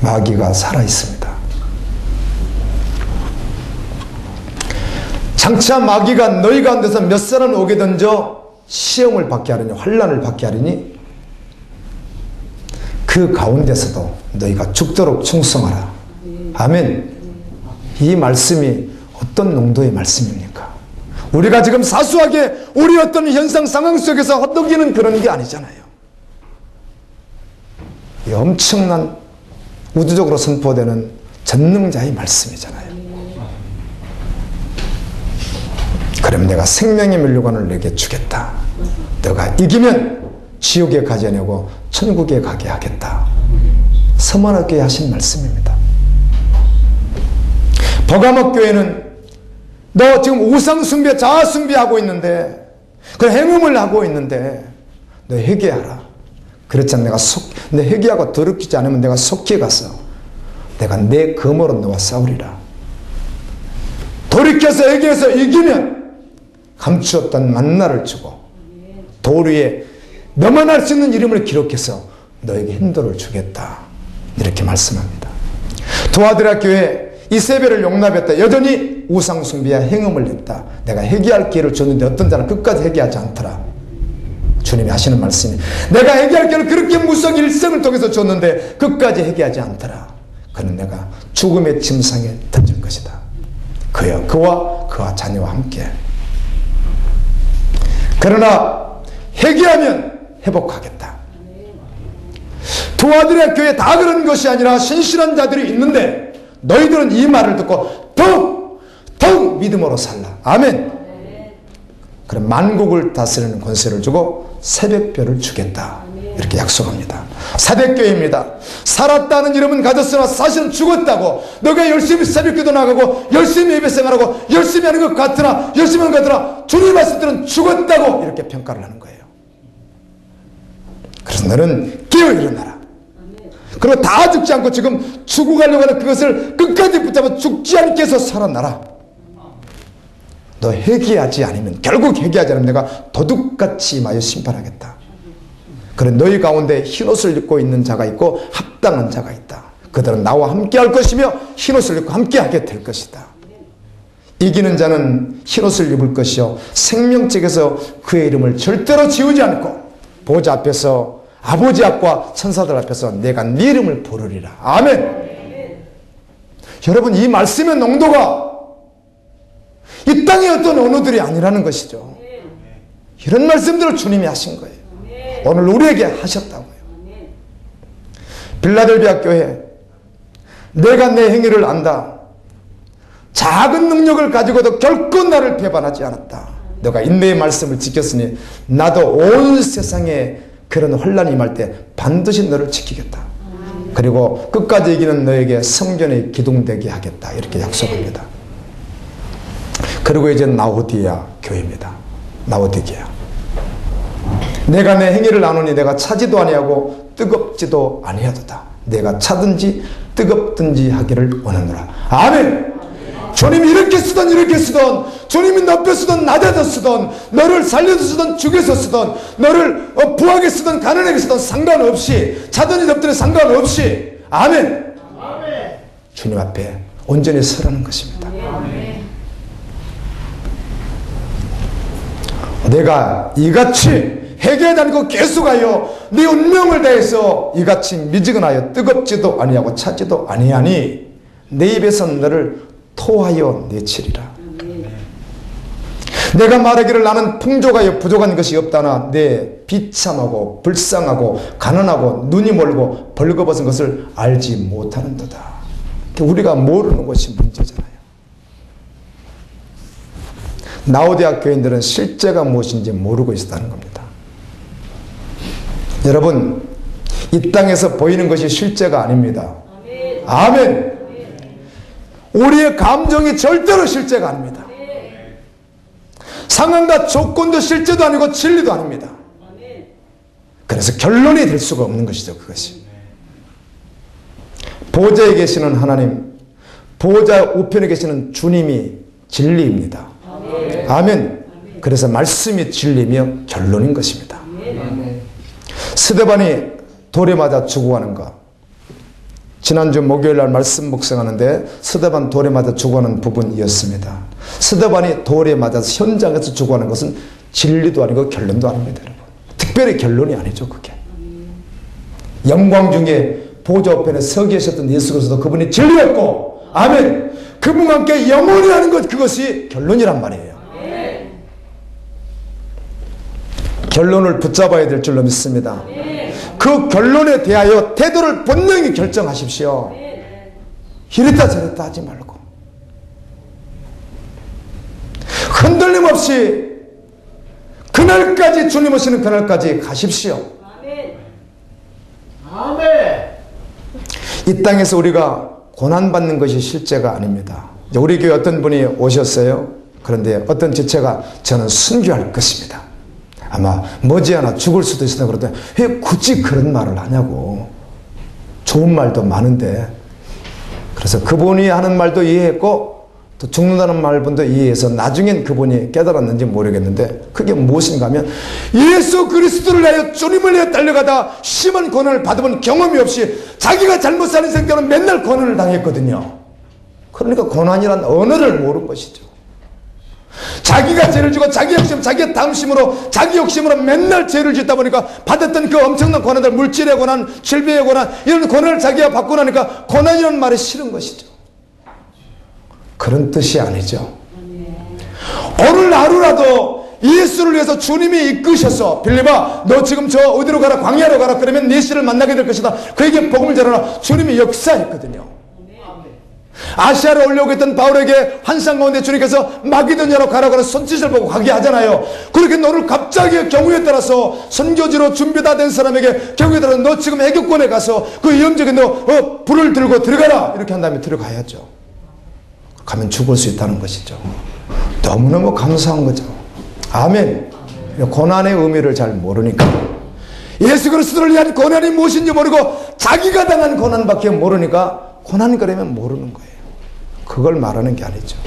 마귀가 살아있습니다. 장차 마귀가 너희 가운데서 몇 사람 오게 던져 시험을 받게 하리니, 환난을 받게 하리니 그 가운데서도 너희가 죽도록 충성하라. 아멘. 이 말씀이 어떤 농도의 말씀입니까? 우리가 지금 사소하게 우리 어떤 현상 상황 속에서 헛되기는 그런 게 아니잖아요. 이 엄청난 우주적으로 선포되는 전능자의 말씀이잖아요. 그럼 내가 생명의 면류관을 내게 주겠다. 너가 이기면 지옥에 가지 아니하고 천국에 가게 하겠다. 서문학교에 하신 말씀입니다. 버가목 교회는 너 지금 우상숭배, 자아숭배하고 있는데, 그 행음을 하고 있는데 너 회개하라. 그렇잖아. 내 회개하고 더럽히지 않으면 내가 속히 가서 내가 내 검으로 너와 싸우리라. 돌이켜서 회개해서 이기면 감추었던 만나를 주고 돌 위에 너만 할 수 있는 이름을 기록해서 너에게 힌도를 주겠다. 이렇게 말씀합니다. 도아드라 교회 이세벨을 용납했다. 여전히 우상숭배와 행음을 했다. 내가 회개할 기회를 줬는데 어떤 자는 끝까지 회개하지 않더라. 주님이 하시는 말씀이, 내가 회개할 기회를 그렇게 무성 일생을 통해서 줬는데 끝까지 회개하지 않더라. 그는 내가 죽음의 침상에 던질 것이다. 그와 자녀와 함께. 그러나 회개하면 회복하겠다. 도아들의 교회 다 그런 것이 아니라 신실한 자들이 있는데 너희들은 이 말을 듣고 더욱 믿음으로 살라. 아멘. 그럼 만국을 다스리는 권세를 주고 새벽별을 주겠다. 이렇게 약속합니다. 사대교회입니다. 살았다는 이름은 가졌으나 사실은 죽었다고. 너가 열심히 새벽기도 나가고 열심히 예배생활하고 열심히 하는 것 같으나 열심히 하는 것 같으나 주님 말씀들은 죽었다고 이렇게 평가를 하는 거예요. 그래서 너는 깨어 일어나라. 그리고 다 죽지 않고 지금 죽어가려고 하는 그것을 끝까지 붙잡아 죽지 않게 해서 살아나라. 너 회개하지 않으면, 결국 회개하지 않으면 내가 도둑같이 임하여 심판하겠다. 그래, 너희 가운데 흰옷을 입고 있는 자가 있고 합당한 자가 있다. 그들은 나와 함께 할 것이며 흰옷을 입고 함께 하게 될 것이다. 이기는 자는 흰옷을 입을 것이요 생명책에서 그의 이름을 절대로 지우지 않고 보좌 앞에서 아버지 앞과 천사들 앞에서 내가 네 이름을 부르리라. 아멘. 여러분, 이 말씀의 농도가 이 땅의 어떤 언어들이 아니라는 것이죠. 이런 말씀들을 주님이 하신 거예요. 오늘 우리에게 하셨다고요. 빌라델비아 교회, 내가 내 행위를 안다. 작은 능력을 가지고도 결코 나를 배반하지 않았다. 너가 인내의 말씀을 지켰으니 나도 온 세상에 그런 혼란이 임할 때 반드시 너를 지키겠다. 그리고 끝까지 이기는 너에게 성전의 기둥 되게 하겠다. 이렇게 약속합니다. 그리고 이제 라오디게아 교회입니다. 라오디게아. 내가 내 행위를 아노니 내가 차지도 아니하고 뜨겁지도 아니하도다. 내가 차든지 뜨겁든지 하기를 원하노라. 아멘. 주님이 이렇게 쓰던 이렇게 쓰던, 주님이 높여 쓰던 낮아서 쓰던, 너를 살려서 쓰던 죽여서 쓰던, 너를 부하게 쓰던 가난하게 쓰던 상관없이, 차든지 덥든지 상관없이, 아멘. 주님 앞에 온전히 서라는 것입니다. 내가 이같이 회개에 다니고 계속하여 네 운명을 다해서 이같이 미지근하여 뜨겁지도 아니하고 차지도 아니하니 내 입에서 너를 토하여 내치리라. 내가 말하기를 나는 풍족하여 부족한 것이 없다나 내 비참하고 불쌍하고 가난하고 눈이 멀고 벌거벗은 것을 알지 못하는도다. 우리가 모르는 것이 문제잖아요. 라오디게아 교인들은 실제가 무엇인지 모르고 있었다는 겁니다. 여러분, 이 땅에서 보이는 것이 실제가 아닙니다. 아멘. 우리의 감정이 절대로 실제가 아닙니다. 상황과 조건도 실제도 아니고 진리도 아닙니다. 그래서 결론이 될 수가 없는 것이죠. 그것이 보좌에 계시는 하나님, 보좌 우편에 계시는 주님이 진리입니다. 아멘. 그래서 말씀이 진리며 결론인 것입니다. 스데반이 돌에 맞아 죽어가는 것, 지난주 목요일날 말씀 묵상하는데 스데반 돌에 맞아 죽어가는 부분이었습니다. 스데반이 돌에 맞아서 현장에서 죽어가는 것은 진리도 아니고 결론도 아닙니다. 여러분, 특별히 결론이 아니죠. 그게 영광 중에 보좌 우편에 서 계셨던 예수 그리스도, 그분이 진리였고, 아멘, 그분과 함께 영원히 하는 것, 그것이 결론이란 말이에요. 결론을 붙잡아야 될 줄로 믿습니다. 그 결론에 대하여 태도를 분명히 결정하십시오. 이랬다 저랬다 하지 말고 흔들림 없이 그날까지, 주님 오시는 그날까지 가십시오. 이 땅에서 우리가 고난받는 것이 실제가 아닙니다. 우리 교회 어떤 분이 오셨어요. 그런데 어떤 지체가 저는 순교할 것입니다. 아마 머지않아 죽을 수도 있으나 그러더니 왜 굳이 그런 말을 하냐고. 좋은 말도 많은데. 그래서 그분이 하는 말도 이해했고 또 죽는다는 말분도 이해해서 나중엔 그분이 깨달았는지 모르겠는데 그게 무엇인가 하면 예수 그리스도를 위하여 주님을 위해 달려가다 심한 고난을 받아본 경험이 없이 자기가 잘못 사는 생각은 맨날 고난을 당했거든요. 그러니까 고난이란 언어를 모르는 것이죠. 자기가 죄를 지고 자기 욕심, 자기 탐심으로, 자기 욕심으로 맨날 죄를 짓다 보니까 받았던 그 엄청난 고난들, 물질의 고난, 질병의 고난, 이런 고난을 자기가 받고 나니까 고난이라는 말이 싫은 것이죠. 그런 뜻이 아니죠. 오늘 하루라도 예수를 위해서 주님이 이끄셔서 빌립아 너 지금 저 어디로 가라, 광야로 가라, 그러면 메시를 만나게 될 것이다, 그에게 복음을 전하라, 주님이 역사했거든요. 아시아로 올려오고 있던 바울에게 환상 가운데 주님께서 마게도냐로 가라고 하는 손짓을 보고 가게 하잖아요. 그렇게 너를 갑자기 경우에 따라서 선교지로 준비 다 된 사람에게 경우에 따라서 너 지금 애국권에 가서 그 위험적인 너 불을 들고 들어가라 이렇게 한 다음에 들어가야죠. 가면 죽을 수 있다는 것이죠. 너무너무 감사한 거죠. 아멘. 고난의 의미를 잘 모르니까, 예수 그리스도를 위한 고난이 무엇인지 모르고 자기가 당한 고난밖에 모르니까 고난 그러면 모르는 거예요. 그걸 말하는 게 아니죠.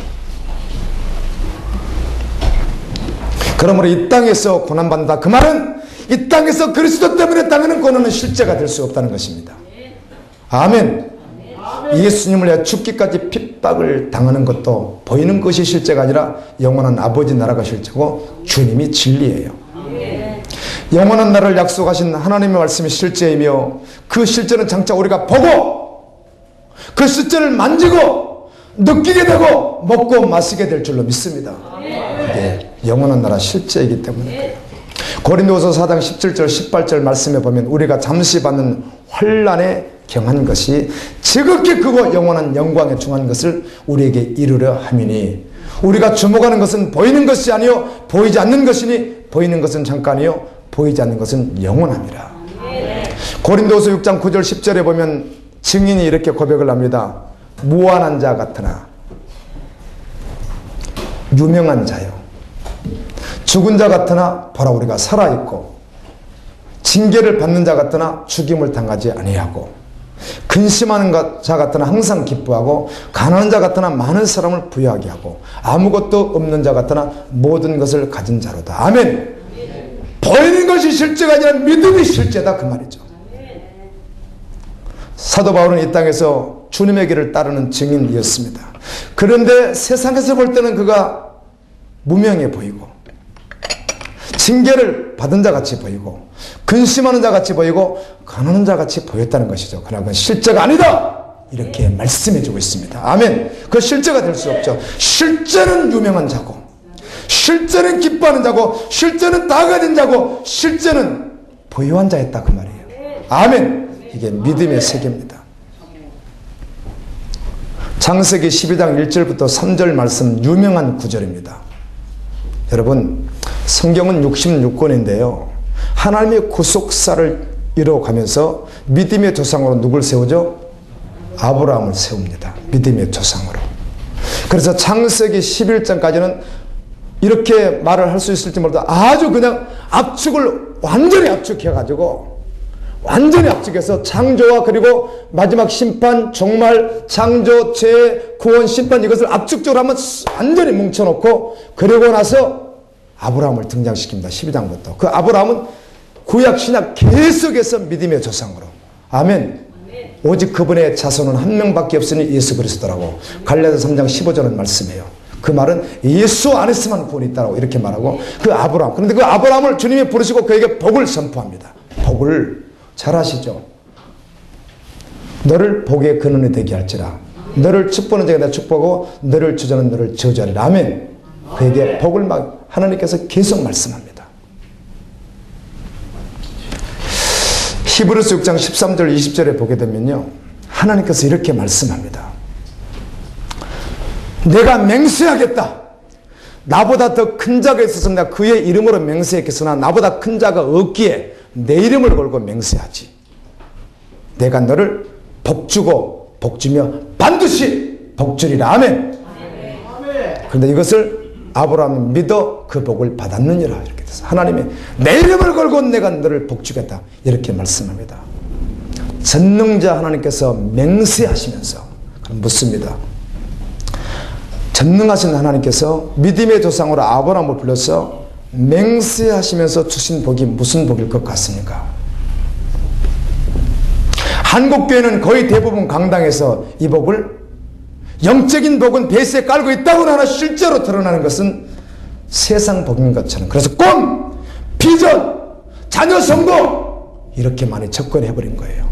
그러므로 이 땅에서 고난받는다, 그 말은 이 땅에서 그리스도 때문에 당하는 고난은 실제가 될 수 없다는 것입니다. 아멘. 예수님을 위해 죽기까지 핍박을 당하는 것도 보이는 것이 실제가 아니라 영원한 아버지 나라가 실제고 주님이 진리예요. 영원한 나라를 약속하신 하나님의 말씀이 실제이며, 그 실제는 장차 우리가 보고 그 실제를 만지고 느끼게 되고 먹고 마시게 될 줄로 믿습니다. 그게 영원한 나라 실제이기 때문에. 고린도후서 4장 17절 18절 말씀에 보면 우리가 잠시 받는 환난에 경한 것이 지극히 크고 영원한 영광에 중한 것을 우리에게 이루려 함이니, 우리가 주목하는 것은 보이는 것이 아니요 보이지 않는 것이니 보이는 것은 잠깐이요 보이지 않는 것은 영원함이라. 고린도후서 6장 9절 10절에 보면 증인이 이렇게 고백을 합니다. 무한한 자 같으나 유명한 자요, 죽은 자 같으나 보라 우리가 살아있고, 징계를 받는 자 같으나 죽임을 당하지 아니하고, 근심하는 자 같으나 항상 기뻐하고, 가난한 자 같으나 많은 사람을 부유하게 하고, 아무것도 없는 자 같으나 모든 것을 가진 자로다. 아멘. 보이는 것이 실제가 아니라 믿음이 실제다, 그 말이죠. 사도 바울은 이 땅에서 주님의 길을 따르는 증인이었습니다. 그런데 세상에서 볼 때는 그가 무명해 보이고, 징계를 받은 자 같이 보이고, 근심하는 자 같이 보이고, 가난한 자 같이 보였다는 것이죠. 그러나 그건 실제가 아니다, 이렇게 말씀해 주고 있습니다. 아멘. 그 실제가 될 수 없죠. 실제는 유명한 자고, 실제는 기뻐하는 자고, 실제는 다 가진 자고, 실제는 부유한 자였다, 그 말이에요. 아멘. 이게 믿음의 세계입니다. 창세기 12장 1절부터 3절 말씀, 유명한 구절입니다. 여러분, 성경은 66권인데요 하나님의 구속사를 이뤄가면서 믿음의 조상으로 누굴 세우죠? 아브라함을 세웁니다. 믿음의 조상으로. 그래서 창세기 11장까지는 이렇게 말을 할 수 있을지 몰라도 아주 그냥 압축을 완전히 압축해가지고, 완전히 압축해서 창조와 그리고 마지막 심판, 종말, 창조, 죄, 구원, 심판, 이것을 압축적으로 한번 완전히 뭉쳐놓고, 그리고 나서 아브라함을 등장시킵니다. 12장부터. 그 아브라함은 구약 신약 계속해서 믿음의 조상으로. 아멘. 오직 그분의 자손은 한 명밖에 없으니 예수 그리스도라고 갈라디아서 3장 15절은 말씀해요. 그 말은 예수 안에서만 구원이 있다고 이렇게 말하고, 그 아브라함, 그런데 그 아브라함을 주님이 부르시고 그에게 복을 선포합니다. 복을 잘 아시죠? 너를 복의 근원이 되게 할지라. 너를 축복하는 자가 내가 축복하고 너를 주저는 너를 저주하리라. 아멘. 그에게 복을 막 하나님께서 계속 말씀합니다. 히브리서 6장 13절 20절에 보게 되면요 하나님께서 이렇게 말씀합니다. 내가 맹세하겠다. 나보다 더 큰 자가 있어서 내가 그의 이름으로 맹세했겠으나 나보다 큰 자가 없기에 내 이름을 걸고 맹세하지. 내가 너를 복주고 복주며 반드시 복주리라. 아멘. 그런데 이것을 아브라함이 믿어 그 복을 받았느니라 이렇게 돼서 하나님이 내 이름을 걸고 내가 너를 복주겠다 이렇게 말씀합니다. 전능자 하나님께서 맹세하시면서 묻습니다. 전능하신 하나님께서 믿음의 조상으로 아브라함을 불러서 맹세하시면서 주신 복이 무슨 복일 것 같습니까? 한국교회는 거의 대부분 강당에서 이 복을, 영적인 복은 베이스에 깔고 있다고 하나 실제로 드러나는 것은 세상 복인 것처럼, 그래서 꿈, 비전, 자녀 성공 이렇게 많이 접근해버린 거예요.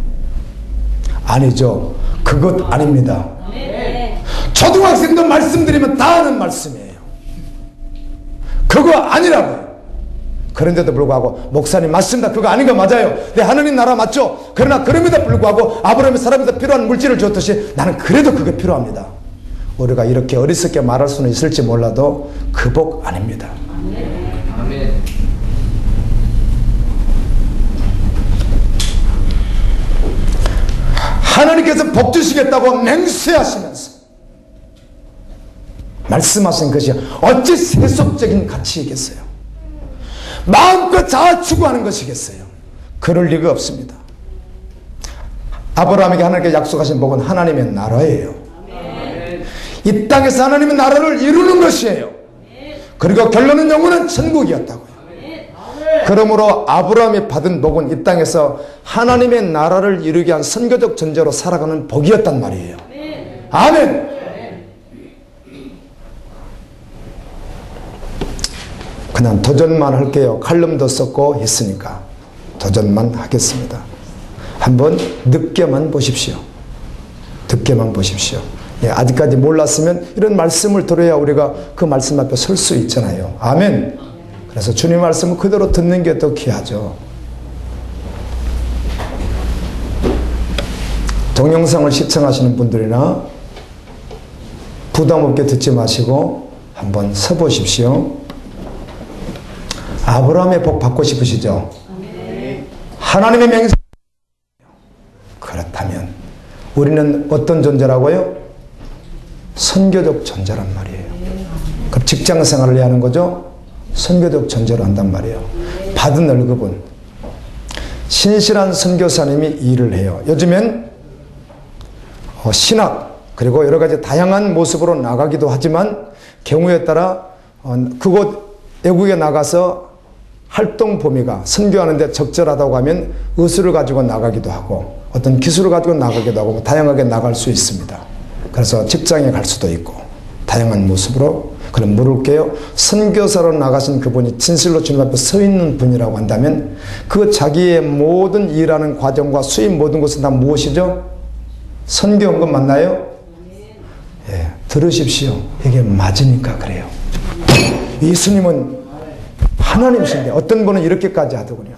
아니죠. 그것 아닙니다. 초등학생도 말씀드리면 다 아는 말씀이에요. 그거 아니라고요. 그런데도 불구하고 목사님 맞습니다. 그거 아닌 거 맞아요. 네, 하느님 나라 맞죠. 그러나 그럼에도 불구하고 아브라함이 사람에서 필요한 물질을 줬듯이 나는 그래도 그게 필요합니다. 우리가 이렇게 어리석게 말할 수는 있을지 몰라도 그 복 아닙니다. 아멘. 하나님께서 복 주시겠다고 맹세하시면서 말씀하신 것이 어찌 세속적인 가치이겠어요? 마음껏 다 추구하는 것이겠어요? 그럴 리가 없습니다. 아브라함에게 하나님께 약속하신 복은 하나님의 나라예요. 이 땅에서 하나님의 나라를 이루는 것이에요. 그리고 결론은 영원한 천국이었다고요. 그러므로 아브라함이 받은 복은 이 땅에서 하나님의 나라를 이루기 위한 선교적 전제로 살아가는 복이었단 말이에요. 아멘. 그냥 도전만 할게요. 칼럼도 썼고 했으니까 도전만 하겠습니다. 한번 늦게만 보십시오. 늦게만 보십시오. 예, 아직까지 몰랐으면 이런 말씀을 들어야 우리가 그 말씀 앞에 설 수 있잖아요. 아멘. 그래서 주님 말씀을 그대로 듣는 게 더 귀하죠. 동영상을 시청하시는 분들이나 부담 없게 듣지 마시고 한번 서보십시오. 아브라함의 복 받고 싶으시죠? 하나님의 맹세. 그렇다면 우리는 어떤 존재라고요? 선교적 존재란 말이에요. 그럼 직장 생활을 해야 하는 거죠? 선교적 존재로 한단 말이에요. 받은 월급은 신실한 선교사님이 일을 해요. 요즘엔 신학 그리고 여러 가지 다양한 모습으로 나가기도 하지만 경우에 따라 그곳 외국에 나가서 활동 범위가 선교하는데 적절하다고 하면 의술을 가지고 나가기도 하고 어떤 기술을 가지고 나가기도 하고 다양하게 나갈 수 있습니다. 그래서 직장에 갈 수도 있고 다양한 모습으로. 그럼 물을게요. 선교사로 나가신 그분이 진실로 주님 앞에 서 있는 분이라고 한다면 그 자기의 모든 일하는 과정과 수입 모든 것은 다 무엇이죠? 선교한 것 맞나요? 예, 들으십시오. 이게 맞으니까 그래요. 예수님은 하나님이신데 어떤 분은 이렇게까지 하더군요.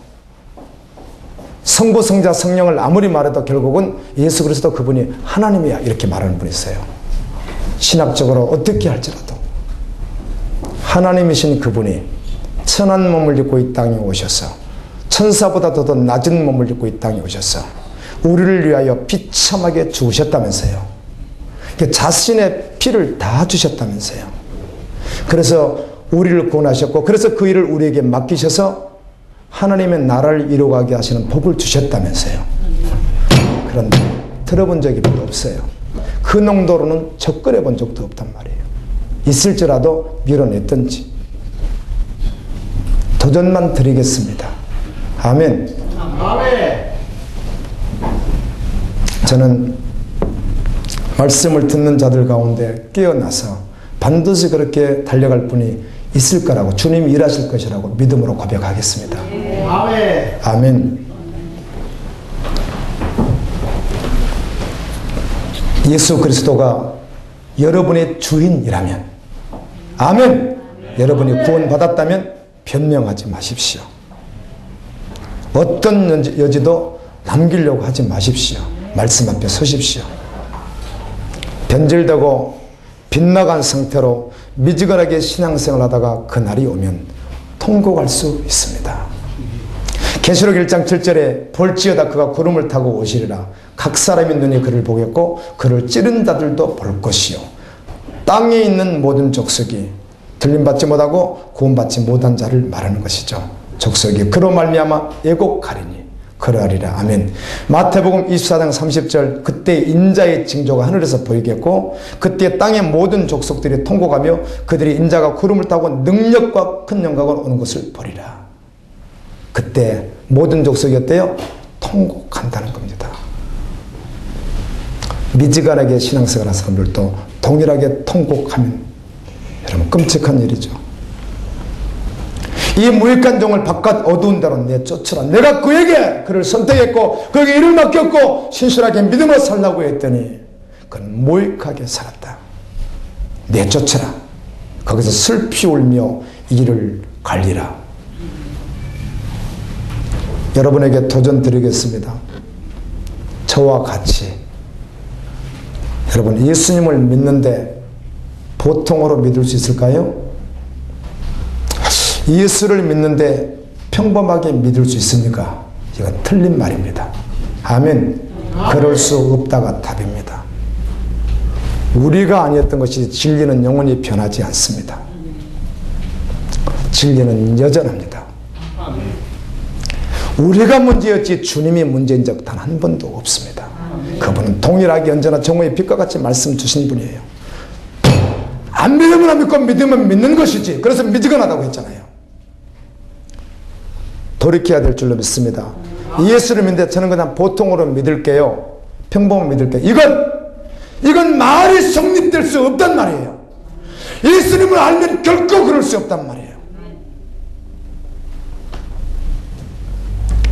성부, 성자, 성령을 아무리 말해도 결국은 예수 그리스도 그분이 하나님이야 이렇게 말하는 분이 있어요. 신학적으로 어떻게 할지라도 하나님이신 그분이 천한 몸을 입고 이 땅에 오셔서 천사보다 더 낮은 몸을 입고 이 땅에 오셔서 우리를 위하여 비참하게 죽으셨다면서요. 자신의 피를 다 주셨다면서요. 그래서 우리를 구원하셨고 그래서 그 일을 우리에게 맡기셔서 하나님의 나라를 이루어가게 하시는 복을 주셨다면서요. 그런데 들어본 적이 별로 없어요. 그 농도로는 접근해 본 적도 없단 말이에요. 있을지라도 밀어냈든지. 도전만 드리겠습니다. 아멘. 아멘. 저는 말씀을 듣는 자들 가운데 깨어나서 반드시 그렇게 달려갈 분이 있을 거라고 주님이 일하실 것이라고 믿음으로 고백하겠습니다. 아멘. 아멘. 예수 그리스도가 여러분의 주인이라면 아멘. 여러분이 구원받았다면 변명하지 마십시오. 어떤 여지도 남기려고 하지 마십시오. 말씀 앞에 서십시오. 변질되고 빗나간 상태로 미지근하게 신앙생활을 하다가 그날이 오면 통곡할 수 있습니다. 계시록 1장 7절에 볼지어다 그가 구름을 타고 오시리라. 각 사람의 눈이 그를 보겠고 그를 찌른 자들도 볼 것이요. 땅에 있는 모든 족속이 들림받지 못하고 구원받지 못한 자를 말하는 것이죠. 족속이 그로 말미암아 애곡하리니 그러하리라. 아멘. 마태복음 24장 30절 그때 인자의 징조가 하늘에서 보이겠고 그때 땅의 모든 족속들이 통곡하며 그들이 인자가 구름을 타고 능력과 큰 영광을 오는 것을 보리라. 그때 모든 족속이 어때요? 통곡한다는 겁니다. 미지근하게 신앙생활 하는 사람들도 동일하게 통곡하면 여러분 끔찍한 일이죠. 이 무익한 종을 바깥 어두운 데로 내쫓으라. 내가 그에게 그를 선택했고 그에게 일을 맡겼고 신실하게 믿음으로 살라고 했더니 그는 무익하게 살았다. 내쫓으라. 거기서 슬피 울며 이를 갈리라. 여러분에게 도전 드리겠습니다. 저와 같이 여러분 예수님을 믿는데 보통으로 믿을 수 있을까요? 예수를 믿는데 평범하게 믿을 수 있습니까? 이건 틀린 말입니다. 아멘. 그럴 수 없다가 답입니다. 우리가 아니었던 것이 진리는 영원히 변하지 않습니다. 진리는 여전합니다. 우리가 문제였지 주님이 문제인 적 단 한 번도 없습니다. 그분은 동일하게 언제나 정오의 빛과 같이 말씀 주신 분이에요. 안 믿으면 안 믿고 믿으면 믿는 것이지. 그래서 미지근하다고 했잖아요. 돌이켜야 될 줄로 믿습니다. 예수를 믿는데 저는 그냥 보통으로 믿을게요. 평범히 믿을게요. 이건 말이 성립될 수 없단 말이에요. 예수님을 알면 결코 그럴 수 없단 말이에요.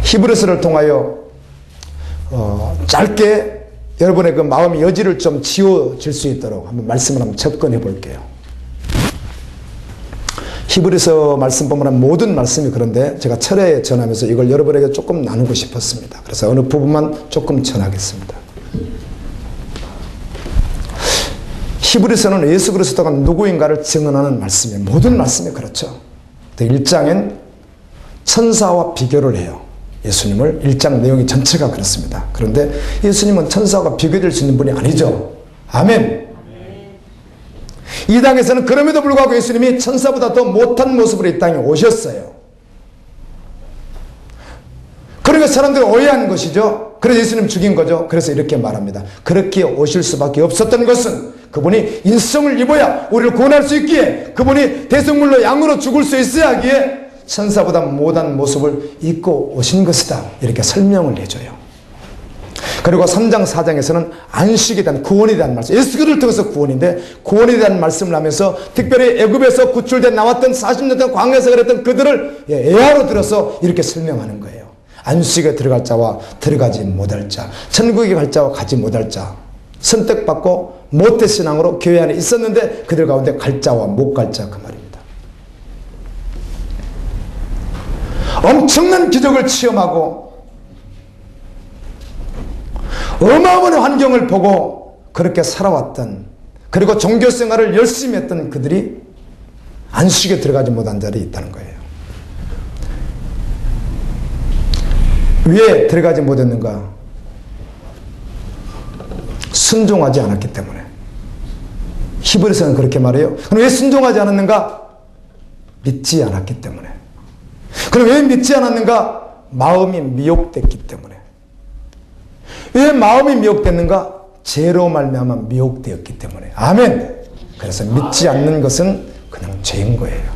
히브리서를 통하여 짧게 여러분의 그 마음의 여지를 좀 지워질 수 있도록 한번 말씀을 한번 접근해 볼게요. 히브리서 말씀 보면 모든 말씀이 그런데 제가 철회에 전하면서 이걸 여러분에게 조금 나누고 싶었습니다. 그래서 어느 부분만 조금 전하겠습니다. 히브리서는 예수 그리스도가 누구인가를 증언하는 말씀이에요. 모든 말씀이 그렇죠. 1장엔 천사와 비교를 해요. 예수님을 1장 내용이 전체가 그렇습니다. 그런데 예수님은 천사와 비교될 수 있는 분이 아니죠. 아멘. 이 땅에서는 그럼에도 불구하고 예수님이 천사보다 더 못한 모습으로 이 땅에 오셨어요. 그러니까 사람들이 오해한 것이죠. 그래서 예수님 죽인 거죠. 그래서 이렇게 말합니다. 그렇게 오실 수밖에 없었던 것은 그분이 인성을 입어야 우리를 구원할 수 있기에, 그분이 대성물로 양으로 죽을 수 있어야 하기에 천사보다 못한 모습을 입고 오신 것이다. 이렇게 설명을 해줘요. 그리고 3장 4장에서는 안식에 대한 구원에 대한 말씀, 예수를 통해서 구원인데 구원에 대한 말씀을 하면서 특별히 애굽에서 구출돼 나왔던 40년 동안 광야에서 그랬던 그들을 예화로 들어서 이렇게 설명하는 거예요. 안식에 들어갈 자와 들어가지 못할 자, 천국에 갈 자와 가지 못할 자, 선택받고 모태신앙으로 교회 안에 있었는데 그들 가운데 갈 자와 못 갈 자, 그 말입니다. 엄청난 기적을 체험하고 어마어마한 환경을 보고 그렇게 살아왔던, 그리고 종교생활을 열심히 했던 그들이 안식에 들어가지 못한 자들이 있다는 거예요. 왜 들어가지 못했는가? 순종하지 않았기 때문에. 히브리서는 그렇게 말해요. 그럼 왜 순종하지 않았는가? 믿지 않았기 때문에. 그럼 왜 믿지 않았는가? 마음이 미혹됐기 때문에. 왜 마음이 미혹됐는가? 죄로 말미암아 미혹되었기 때문에. 아멘. 그래서 믿지 않는 것은 그냥 죄인 거예요.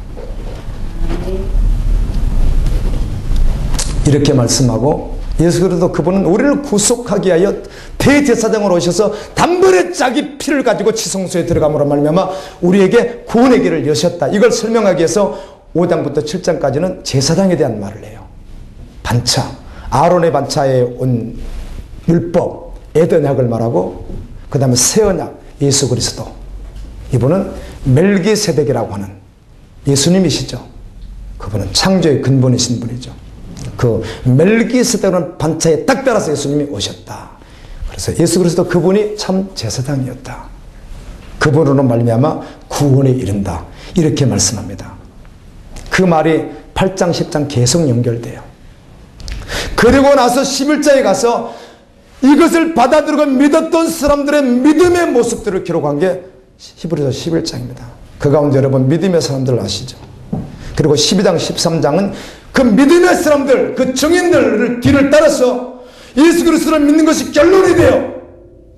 이렇게 말씀하고, 예수 그리스도 그분은 우리를 구속하기 위하여 대제사장으로 오셔서 단번에 자기 피를 가지고 지성소에 들어감으로 말미암아 우리에게 구원의 길을 여셨다. 이걸 설명하기 위해서 5장부터 7장까지는 제사장에 대한 말을 해요. 반차, 아론의 반차에 온 율법, 에덴약을 말하고, 그 다음에 새 언약, 예수 그리스도. 이분은 멜기세덱이라고 하는 예수님이시죠. 그분은 창조의 근본이신 분이죠. 그 멜기세덱은 반차에 딱 따라서 예수님이 오셨다. 그래서 예수 그리스도 그분이 참 제사장이었다. 그분으로 말미암아 구원에 이른다. 이렇게 말씀합니다. 그 말이 8장 10장 계속 연결돼요. 그리고 나서 11장에 가서 이것을 받아들이고 믿었던 사람들의 믿음의 모습들을 기록한 게 히브리서 11장입니다. 그 가운데 여러분 믿음의 사람들 아시죠? 그리고 12장 13장은 그 믿음의 사람들, 그 증인들을 뒤를 따라서 예수 그리스도를 믿는 것이 결론이 되어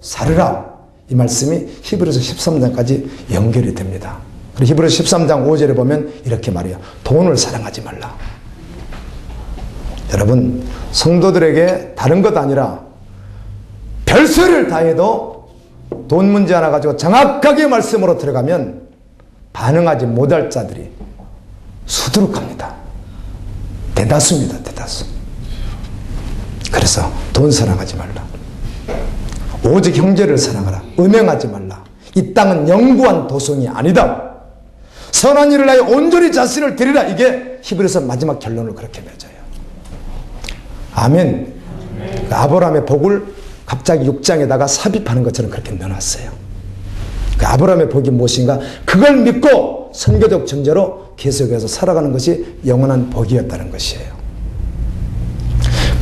살으라. 이 말씀이 히브리서 13장까지 연결이 됩니다. 그리고 히브리서 13장 5절에 보면 이렇게 말해요. 돈을 사랑하지 말라. 여러분, 성도들에게 다른 것 아니라 별세를 다해도 돈 문제 하나 가지고 정확하게 말씀으로 들어가면 반응하지 못할 자들이 수두룩합니다. 대다수입니다. 대다수. 그래서 돈 사랑하지 말라. 오직 형제를 사랑하라. 음행하지 말라. 이 땅은 영구한 도성이 아니다. 선한 일을 하여 온전히 자신을 드리라. 이게 히브리서 마지막 결론을 그렇게 맺어요. 아멘. 아브라함의 복을 갑자기 6장에다가 삽입하는 것처럼 그렇게 넣어놨어요. 그 아브라함의 복이 무엇인가? 그걸 믿고 선교적 전제로 계속해서 살아가는 것이 영원한 복이었다는 것이에요.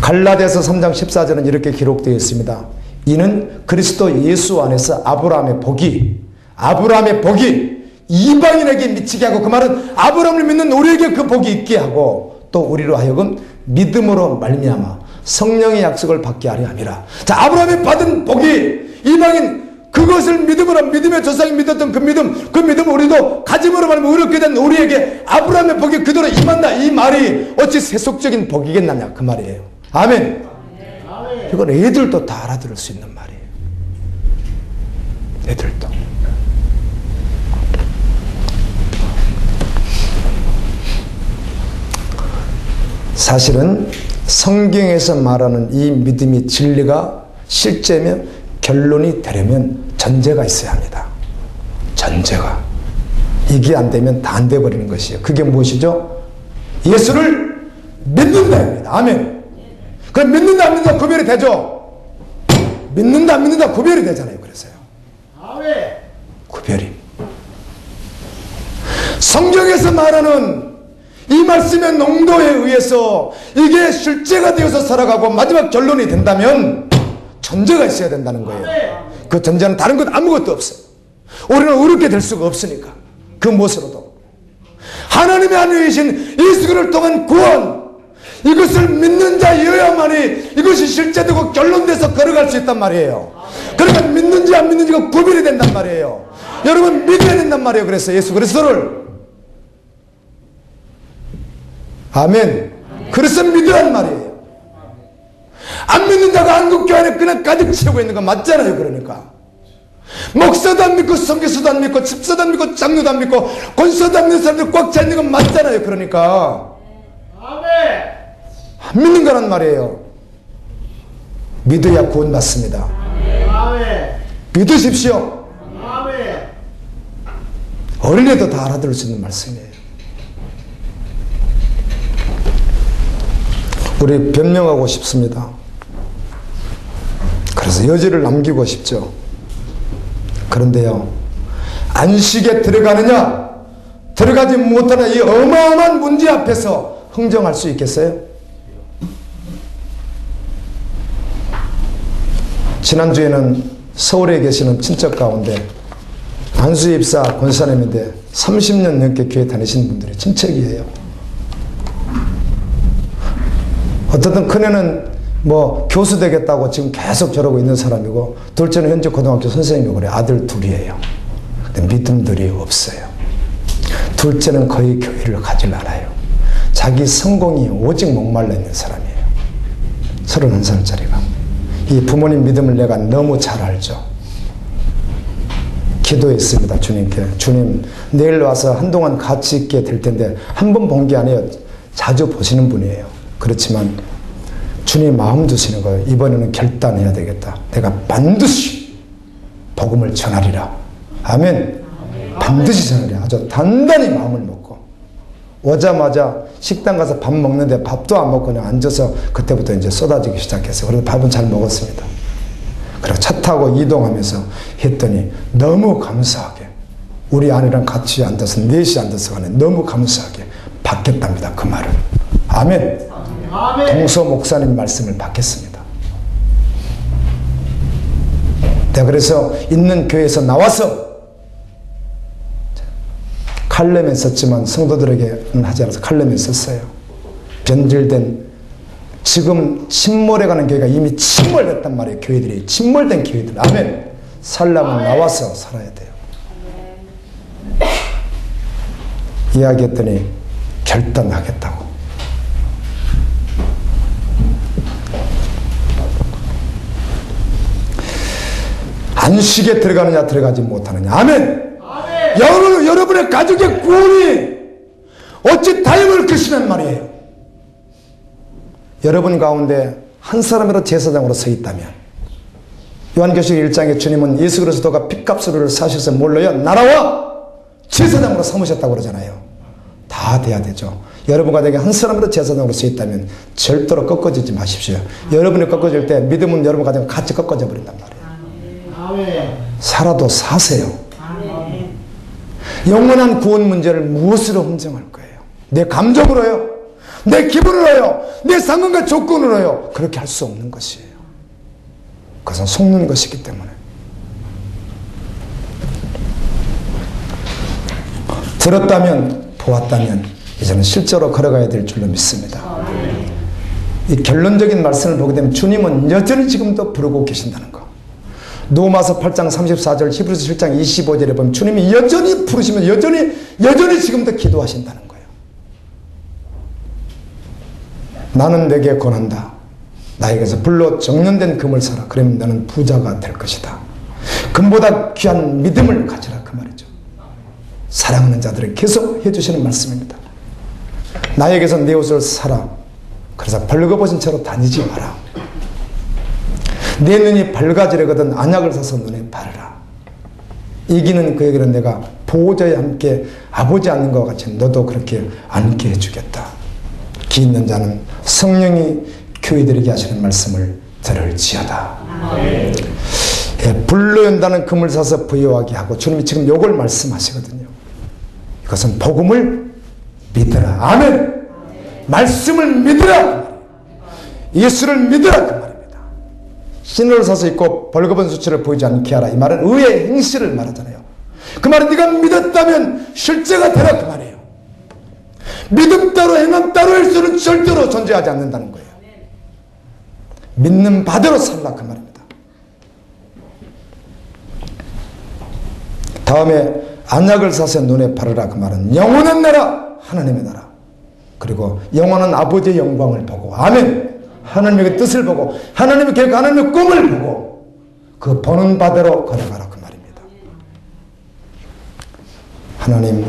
갈라디아서 3장 14절은 이렇게 기록되어 있습니다. 이는 그리스도 예수 안에서 아브라함의 복이 이방인에게 미치게 하고, 그 말은 아브라함을 믿는 우리에게 그 복이 있게 하고, 또 우리로 하여금 믿음으로 말미암아 성령의 약속을 받게 하려 함이라. 자, 아브라함이 받은 복이 이방인 그것을 믿음으로, 믿음의 조상이 믿었던 그 믿음 우리도 가짐으로 말하면 의롭게 된 우리에게 아브라함의 복이 그대로 임한다. 이 말이 어찌 세속적인 복이겠느냐 그 말이에요. 아멘. 이건 애들도 다 알아들을 수 있는 말이에요. 애들도. 사실은 성경에서 말하는 이 믿음이 진리가 실제면 결론이 되려면 전제가 있어야 합니다. 전제가. 이게 안 되면 다 안 돼버리는 것이에요. 그게 무엇이죠? 예수를 믿는다입니다. 아멘. 그럼 믿는다 안 믿는다 구별이 되죠? 믿는다 안 믿는다 구별이 되잖아요. 그래서요. 아멘. 구별이. 성경에서 말하는 이 말씀의 농도에 의해서 이게 실제가 되어서 살아가고 마지막 결론이 된다면 전제가 있어야 된다는 거예요. 그 전제는 다른 것 아무것도 없어요. 우리는 의롭게 될 수가 없으니까. 그 무엇으로도. 하나님의 아들이신 예수를 통한 구원, 이것을 믿는 자여야만이 이것이 실제되고 결론돼서 걸어갈 수 있단 말이에요. 그러니까 믿는지 안 믿는지가 구별이 된단 말이에요. 여러분 믿어야 된단 말이에요. 그래서 예수 그리스도를. 아멘. 그래서 믿으란 말이에요. 안 믿는 자가 한국교회 안에 그냥 가득 채우고 있는 거 맞잖아요. 그러니까 목사도 안 믿고 선교사도 안 믿고 집사도 안 믿고 장로도 안 믿고 권사도 안 믿는 사람들 꽉 차 있는 건 맞잖아요. 그러니까 아멘. 안 믿는 거란 말이에요. 믿어야 구원받습니다. 아멘. 믿으십시오. 아멘. 어린애도 다 알아들을 수 있는 말씀이에요. 우리 변명하고 싶습니다. 그래서 여지를 남기고 싶죠. 그런데요, 안식에 들어가느냐 들어가지 못하는 이 어마어마한 문제 앞에서 흥정할 수 있겠어요? 지난주에는 서울에 계시는 친척 가운데 안수 입사 권사님인데 30년 넘게 교회 다니신 분들이 친척이에요. 어떻든 큰애는 뭐 교수 되겠다고 지금 계속 저러고 있는 사람이고, 둘째는 현재 고등학교 선생님이고 그래. 아들 둘이에요. 근데 믿음들이 없어요. 둘째는 거의 교회를 가질 않아요. 자기 성공이 오직 목말라 있는 사람이에요. 31살짜리가. 이 부모님 믿음을 내가 너무 잘 알죠. 기도했습니다. 주님께. 주님, 내일 와서 한동안 같이 있게 될 텐데 한 번 본 게 아니에요. 자주 보시는 분이에요. 그렇지만 주님 마음 두시는 거예요. 이번에는 결단해야 되겠다. 내가 반드시 복음을 전하리라. 아멘. 반드시 전하리라. 아주 단단히 마음을 먹고 오자마자 식당 가서 밥 먹는데 밥도 안 먹고 그냥 앉아서 그때부터 이제 쏟아지기 시작했어요. 그래서 밥은 잘 먹었습니다. 그리고 차 타고 이동하면서 했더니 너무 감사하게 우리 아내랑 같이 앉아서 4시 앉아서 가네. 너무 감사하게 받겠답니다. 그 말을. 아멘. 동서 목사님 말씀을 받겠습니다. 내가 그래서 있는 교회에서 나와서 칼럼에 썼지만 성도들에게는 하지 않아서 칼럼에 썼어요. 변질된, 지금 침몰해가는 교회가 이미 침몰됐단 말이에요. 교회들이 침몰된 교회들. 아멘. 살려면 나와서 살아야 돼요. 이야기했더니 결단하겠다고. 안식에 들어가느냐 들어가지 못하느냐. 아멘. 여러분의 가족의 구원이 어찌 다임을 크시는 말이에요. 여러분 가운데 한 사람이라도 제사장으로 서 있다면, 요한계시록 1장에 주님은 예수 그리스도가 핏값으로 사셔서 뭘로요? 나라와 제사장으로 삼으셨다고 그러잖아요. 다 돼야 되죠. 여러분 가정에 한 사람이라도 제사장으로 서 있다면 절대로 꺾어지지 마십시오. 여러분이 꺾어질 때 믿음은 여러분 가정 같이 꺾어져 버린단 말이에요. 살아도 사세요. 영원한 구원 문제를 무엇으로 hom정할 거예요? 내 감정으로요? 내 기분으로요? 내 상황과 조건으로요? 그렇게 할 수 없는 것이에요. 그것은 속는 것이기 때문에. 들었다면, 보았다면 이제는 실제로 걸어가야 될 줄로 믿습니다. 이 결론적인 말씀을 보게 되면 주님은 여전히 지금도 부르고 계신다는 거. 로마서 8장 34절, 히브리서 7장 25절에 보면 주님이 여전히 부르시면 여전히 지금도 기도하신다는 거예요. 나는 내게 권한다. 나에게서 불로 정련된 금을 사라. 그러면 너는 부자가 될 것이다. 금보다 귀한 믿음을 가지라. 그 말이죠. 사랑하는 자들을 계속 해주시는 말씀입니다. 나에게서 내 옷을 사라. 그래서 벌거벗은 채로 다니지 마라. 내 눈이 밝아지려거든 안약을 사서 눈에 바르라. 이기는 그에게는 내가 보호자에 함께 아버지 앉는 것과 같이 너도 그렇게 앉게 해주겠다. 기 있는 자는 성령이 교회들에게 하시는 말씀을 들을지어다. 예, 불로 연다는 금을 사서 부여하게 하고 주님이 지금 요걸 말씀하시거든요. 이것은 복음을 믿으라. 아멘. 말씀을 믿으라. 예수를 믿으라. 그 말입니다. 신을 사서 입고 벌거벗은 수치를 보이지 않게 하라. 이 말은 의의 행실을 말하잖아요. 그 말은 네가 믿었다면 실제가 되라. 그 말이에요. 믿음 따로 행함 따로일 수는 절대로 존재하지 않는다는 거예요. 믿는 바대로 살라. 그 말입니다. 다음에 안약을 사서 눈에 바르라. 그 말은 영원한 나라, 하나님의 나라, 그리고 영원한 아버지의 영광을 보고, 아멘. 하나님의 뜻을 보고, 하나님의 계획, 하나님의 꿈을 보고 그 보는 바대로 걸어가라. 그 말입니다. 하나님,